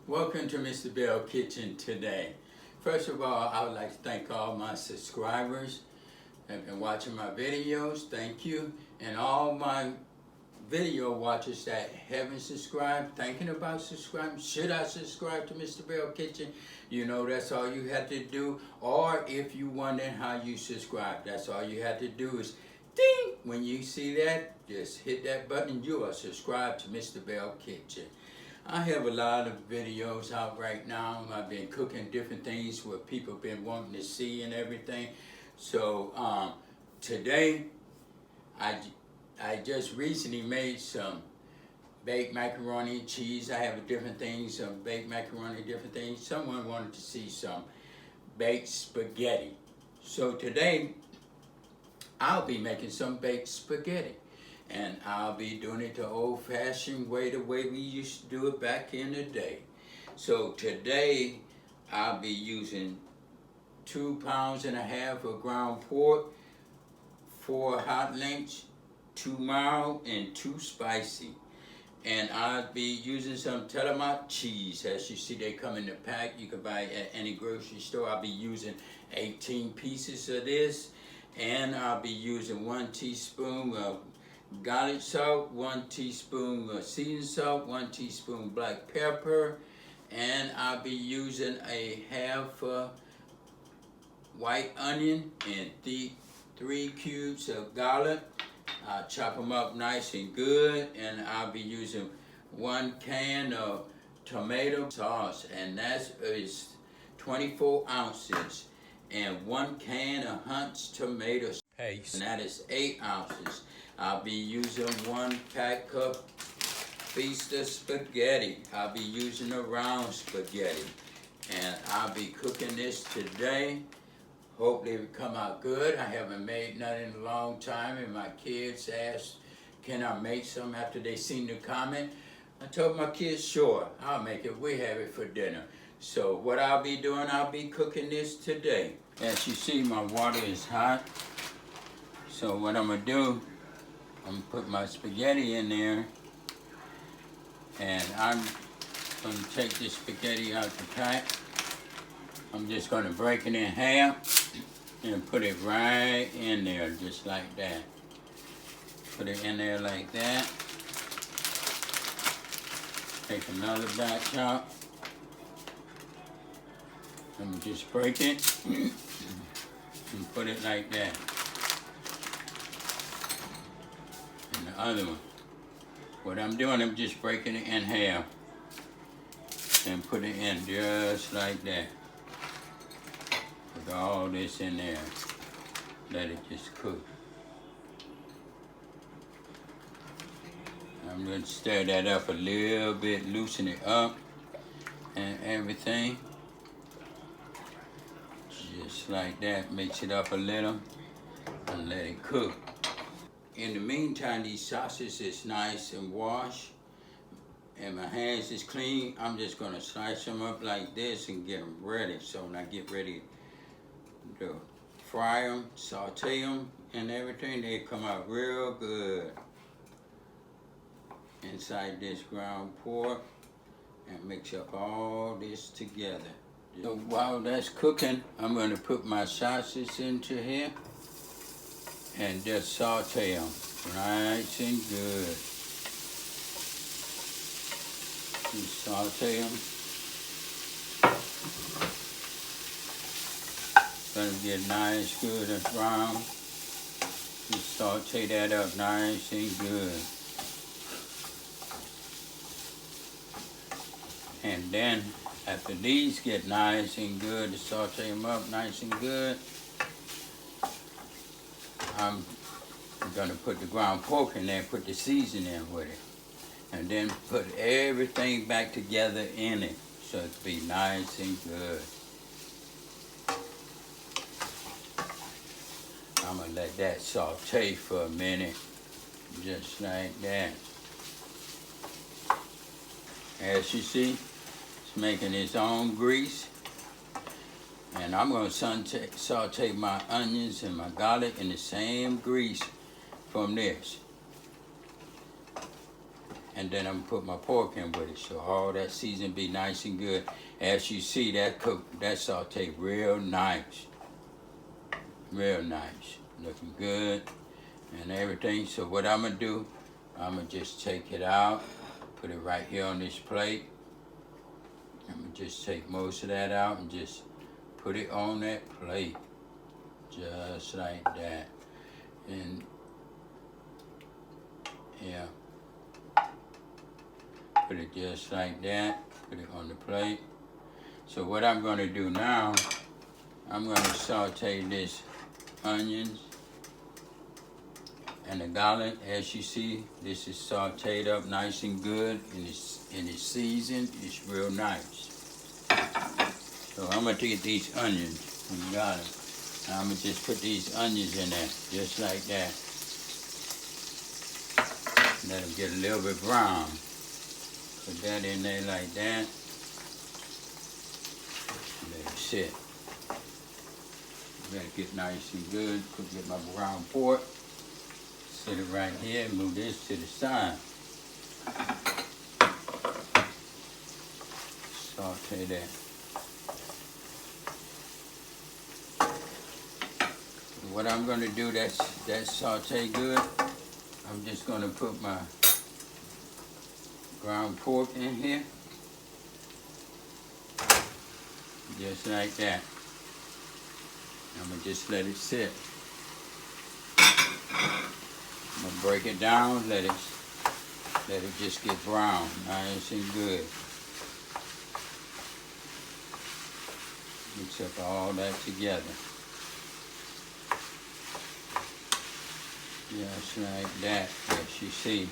Welcome to Mr. Belle Kitchen today. First of all, I would like to thank all my subscribers that have been watching my videos. Thank you. And all my video watchers that haven't subscribed, thinking about subscribing. Should I subscribe to Mr. Belle Kitchen? You know, that's all you have to do. Or if you wondering how you subscribe, that's all you have to do is ding. When you see that, just hit that button. You are subscribed to Mr. Belle Kitchen. I have a lot of videos out right now. I've been cooking different things what people have been wanting to see and everything. So today, I just recently made some baked macaroni and cheese. I have different things, some baked macaroni, different things. Someone wanted to see some baked spaghetti. So today, I'll be making some baked spaghetti. And I'll be doing it the old-fashioned way, the way we used to do it back in the day. So today, I'll be using 2.5 pounds of ground pork, 4 hot links, 2 mild and 2 spicy. And I'll be using some Telemark cheese. As you see, they come in the pack. You can buy it at any grocery store. I'll be using 18 pieces of this. And I'll be using 1 teaspoon of garlic salt, 1 teaspoon of seasoned salt, 1 teaspoon black pepper, and I'll be using a half white onion and 3 cubes of garlic. I'll chop them up nice and good, and I'll be using 1 can of tomato sauce, and that is 24 ounces, and 1 can of Hunt's tomato paste, and that is 8 ounces. I'll be using 1 pack of Feast of spaghetti. I'll be using a round spaghetti. And I'll be cooking this today. Hopefully it will come out good. I haven't made none in a long time, and my kids asked, can I make some after they seen the comment? I told my kids, sure, I'll make it. We have it for dinner. So what I'll be doing, I'll be cooking this today. As you see, my water is hot. So what I'm gonna do, I'm gonna put my spaghetti in there, and I'm gonna take this spaghetti out the pack. I'm just gonna break it in half and put it right in there, just like that. Put it in there like that. Take another batch out. Let me just break it and put it like that. Other one. What I'm doing, I'm just breaking it in half and put it in just like that. Put all this in there. Let it just cook. I'm going to stir that up a little bit, loosen it up and everything. Just like that. Mix it up a little and let it cook. In the meantime, these sausages is nice and washed, and my hands is clean. I'm just gonna slice them up like this and get them ready. So when I get ready to fry them, saute them, and everything, they come out real good inside this ground pork, and mix up all this together. So while that's cooking, I'm gonna put my sausages into here and just saute them nice and good. Just saute them. Gonna get nice, good and brown. Just saute that up nice and good. And then after these get nice and good, to saute them up nice and good, I'm gonna put the ground pork in there, put the seasoning with it, and then put everything back together in it so it'll be nice and good. I'm gonna let that saute for a minute, just like that. As you see, it's making its own grease. And I'm going to saute my onions and my garlic in the same grease from this. and then I'm gonna put my pork in with it. So all that season be nice and good. As you see, that saute real nice. Real nice. Looking good and everything. So what I'm gonna do, I'm gonna just take it out, put it right here on this plate. I'm gonna just take most of that out and just put it on that plate. Just like that. And yeah, put it just like that, put it on the plate. So what I'm gonna do now, I'm gonna saute this onions and the garlic. As you see, this is sauteed up nice and good, and it's seasoned. It's real nice. So I'm gonna take these onions and garlic. I'm gonna just put these onions in there, just like that. Let them get a little bit brown. Put that in there like that. Let it sit. Let it get nice and good. Get my brown pork. Sit it right here and move this to the side. Saute that. What I'm going to do, that's saute good. I'm just going to put my ground pork in here. Just like that. I'm going to just let it sit. I'm going to break it down, let it just get brown, nice and good. Mix up all that together. Just like that, as you see.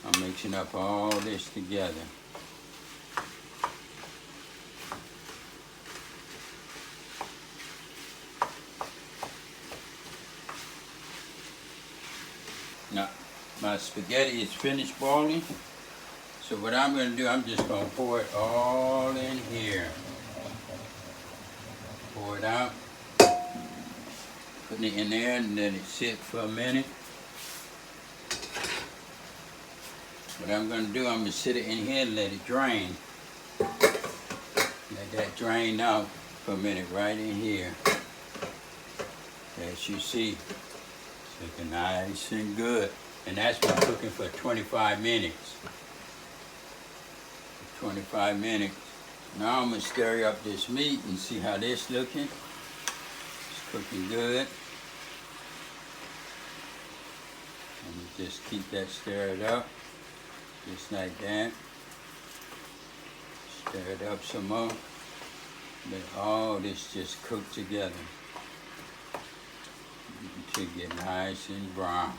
I'm mixing up all this together. Now, my spaghetti is finished boiling. So what I'm going to do, I'm just going to pour it all in here. Pour it out. Putting it in there and let it sit for a minute. What I'm going to do, I'm going to sit it in here and let it drain. Let that drain out for a minute right in here. As you see, it's looking nice and good. And that's been cooking for 25 minutes. 25 minutes. Now I'm going to stir up this meat and see how this looking. It's cooking good. And just keep that stirred up. Just like that. Stir it up some more. Let all this just cook together until it get nice and brown.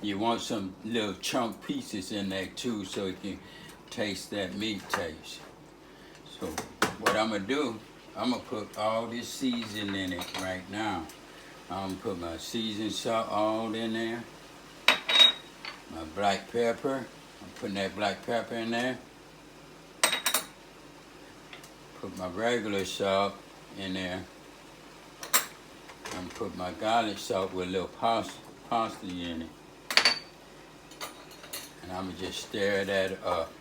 You want some little chunk pieces in there too, so you can taste that meat taste. So what I'm gonna do, I'm gonna put all this seasoning in it right now. I'm gonna put my seasoned salt all in there. My black pepper, I'm putting that black pepper in there. Put my regular salt in there. I'm gonna put my garlic salt with a little parsley in it. And I'm gonna just stir that up.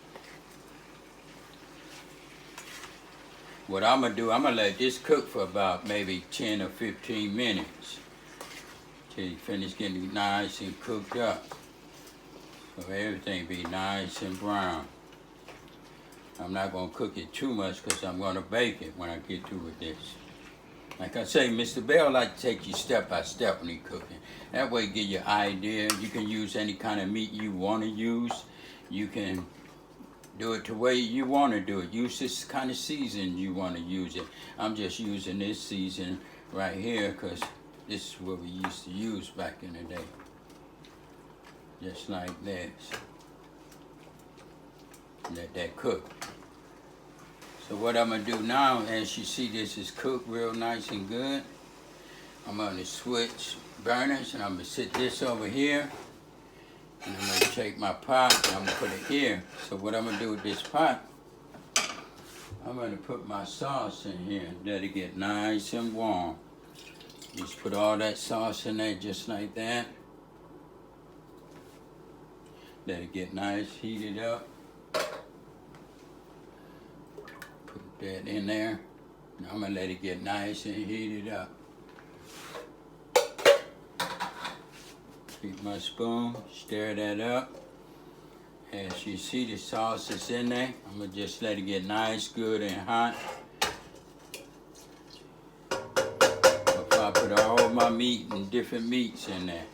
What I'm gonna do, I'm gonna let this cook for about maybe 10 or 15 minutes till you finish getting nice and cooked up. So everything be nice and brown. I'm not gonna cook it too much because I'm gonna bake it when I get through with this. Like I say, Mr. Belle like to take you step by step when he cooking. That way give you an idea. You can use any kind of meat you want to use. You can do it the way you want to do it. Use this kind of season you want to use it. I'm just using this season right here because this is what we used to use back in the day. Just like this. Let that cook. So what I'm going to do now, as you see this is cooked real nice and good, I'm going to switch burners and I'm going to sit this over here. And I'm going to take my pot and I'm going to put it here. So what I'm going to do with this pot, I'm going to put my sauce in here and let it get nice and warm. Just put all that sauce in there just like that. Let it get nice, heated up. Put that in there. Now I'm gonna let it get nice and heated up. Take my spoon, stir that up. As you see, the sauce is in there. I'm gonna just let it get nice, good, and hot. Before I put all my meat and different meats in there.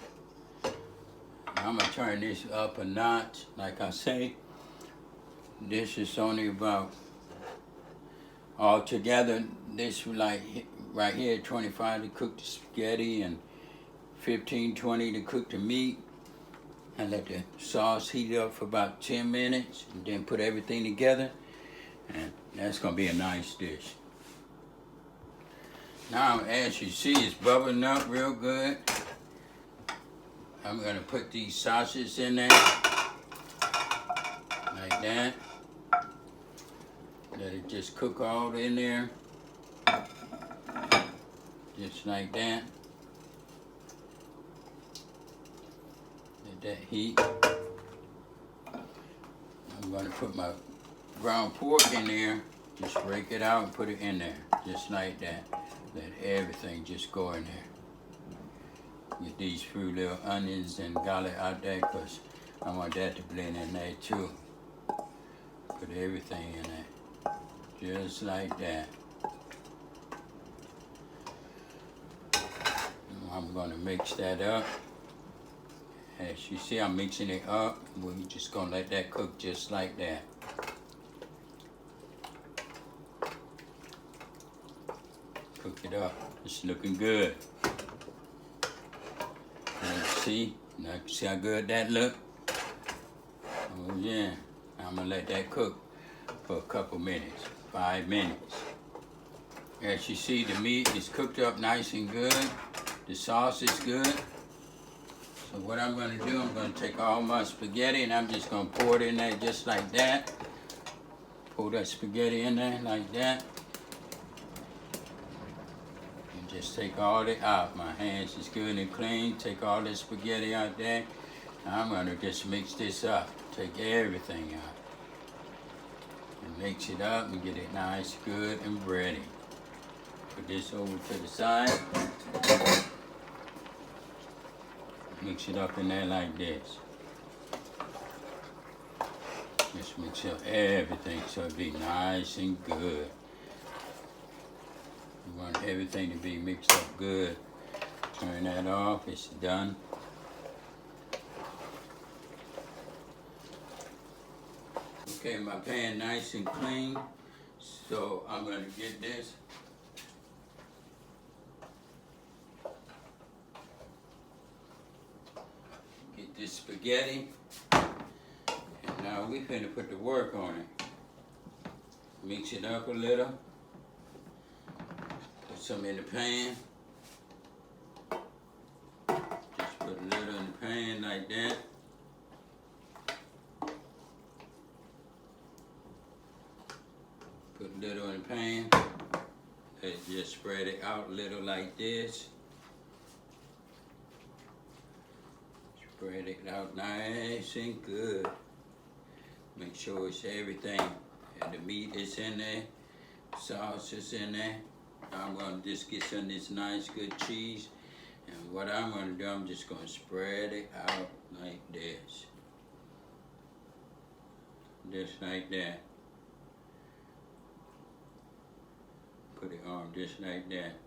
I'm gonna turn this up a notch. Like I say, this is only about, altogether, this like right here, 25 to cook the spaghetti and 15, 20 to cook the meat. And let the sauce heat up for about 10 minutes and then put everything together. And that's gonna be a nice dish. Now, as you see, it's bubbling up real good. I'm gonna put these sausages in there, like that. Let it just cook all in there, just like that. Let that heat. I'm gonna put my ground pork in there, just rake it out and put it in there, just like that. Let everything just go in there. Get these few little onions and garlic out there, because I want that to blend in there too. Put everything in there, just like that. I'm gonna mix that up. As you see, I'm mixing it up. We're just gonna let that cook just like that. Cook it up. It's looking good. See how good that look? Oh yeah. I'm gonna let that cook for a couple minutes, 5 minutes. As you see, the meat is cooked up nice and good. The sauce is good. So what I'm gonna do, I'm gonna take all my spaghetti and I'm just gonna pour it in there just like that. Pour that spaghetti in there like that. Just take all it out. My hands is good and clean. Take all the spaghetti out there. Now I'm gonna just mix this up. Take everything out. And mix it up and get it nice, good, and ready. Put this over to the side. Mix it up in there like this. Just mix up everything so it be nice and good. You want everything to be mixed up good. Turn that off, it's done. Okay, my pan nice and clean. So I'm gonna get this. Get this spaghetti. And now we finna put the work on it. Mix it up a little. Some in the pan. Just put a little in the pan like that. Put a little in the pan. Let's just spread it out a little like this. Spread it out nice and good. Make sure it's everything. And the meat is in there. Sauce is in there. I'm gonna just get some of this nice good cheese, and what I'm gonna do, I'm just gonna spread it out like this. Just like that. Put it on just like that.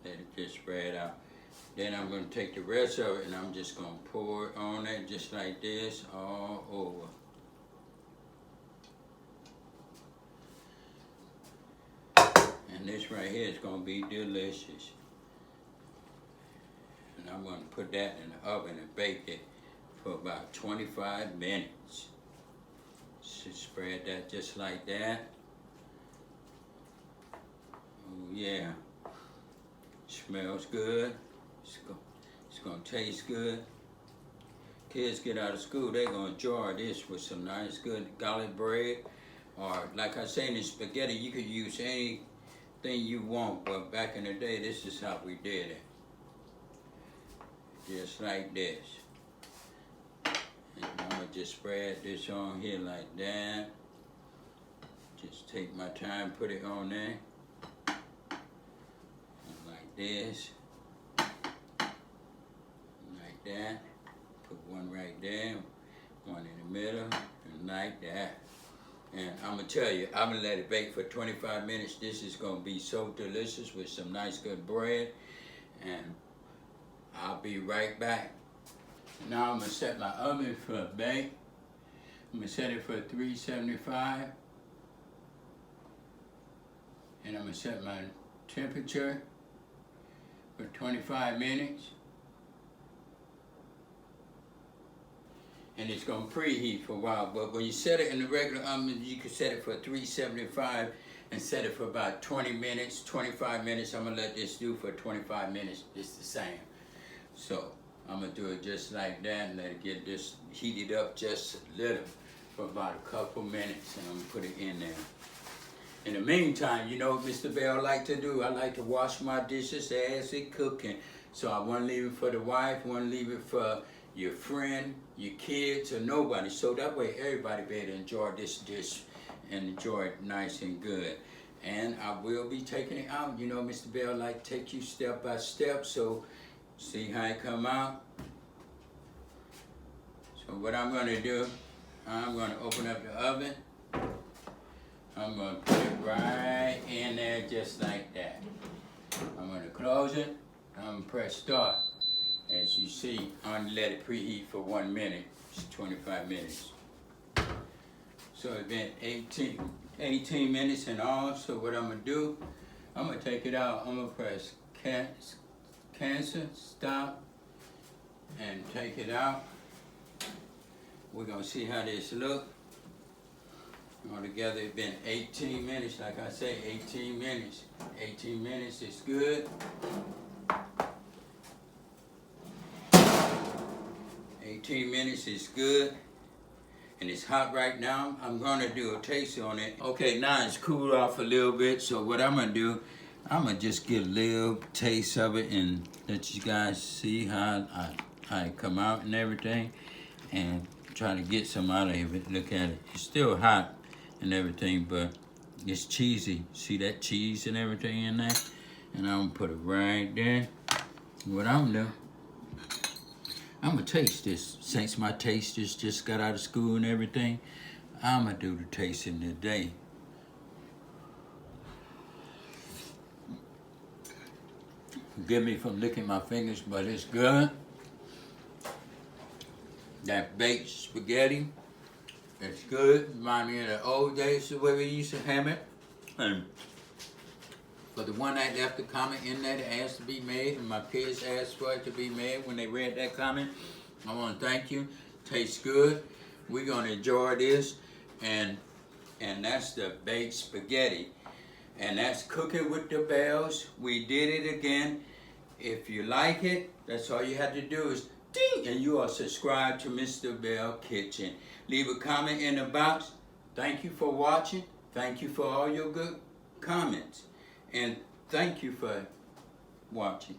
Let it just spread out. Then I'm gonna take the rest of it and I'm just gonna pour it on it just like this all over. And this right here is gonna be delicious. And I'm gonna put that in the oven and bake it for about 25 minutes. So spread that just like that. Oh yeah. Smells good. It's gonna taste good. Kids get out of school, they're gonna enjoy this with some nice good garlic bread. Or like I say in the spaghetti, you could use anything you want, but back in the day, this is how we did it. Just like this. gonna just spread this on here like that. Just take my time, put it on there. Like this. Like that. Put one right there, one in the middle, and like that. And I'm gonna tell you, I'm gonna let it bake for 25 minutes. This is gonna be so delicious with some nice good bread. And I'll be right back. Now I'm gonna set my oven for a bake. I'm gonna set it for 375. And I'm gonna set my temperature for 25 minutes. And it's gonna preheat for a while, but when you set it in the regular oven, you can set it for 375 and set it for about 20 minutes, 25 minutes. I'm gonna let this do for 25 minutes. It's the same. So I'm gonna do it just like that and let it get this heated up just a little for about a couple minutes, and I'm gonna put it in there. In the meantime, you know what Mr. Belle like to do? I like to wash my dishes as it cooking. So I won't leave it for the wife, won't leave it for your friend, your kids, or nobody. So that way everybody be able to enjoy this dish and enjoy it nice and good. And I will be taking it out. You know, Mr. Belle like to take you step by step. So see how it come out. So what I'm gonna do, I'm gonna open up the oven. I'm gonna put it right in there just like that. I'm gonna close it. I'm gonna press start. As you see, I'm gonna let it preheat for 1 minute. It's 25 minutes. So it's been 18 minutes in all. So what I'm gonna do, I'm gonna take it out. I'm gonna press cancel, stop, and take it out. We're gonna see how this look. Altogether, it's been 18 minutes. Like I say, 18 minutes. 18 minutes is good. 18 minutes is good. And it's hot right now. I'm gonna do a taste on it. Okay, now it's cooled off a little bit. So what I'm gonna do, I'm gonna just get a little taste of it and let you guys see how it come out and everything. And try to get some out of it. Look at it. It's still hot and everything, but it's cheesy. See that cheese and everything in there? And I'm gonna put it right there. What I'm gonna do, I'm gonna taste this. Since my tasters just got out of school and everything, I'm gonna do the tasting today. Forgive me for licking my fingers, but it's good. That baked spaghetti, it's good. Remind me of the old days, the way we used to have it. And for the one that left a comment in there that asked to be made, and my kids asked for it to be made when they read that comment, I want to thank you. Tastes good. We're gonna enjoy this, and that's the baked spaghetti, and that's cooking with the Bells. We did it again. If you like it, that's all you have to do is ding, and you are subscribed to Mr. Belle Kitchen. Leave a comment in the box. Thank you for watching. Thank you for all your good comments. And thank you for watching.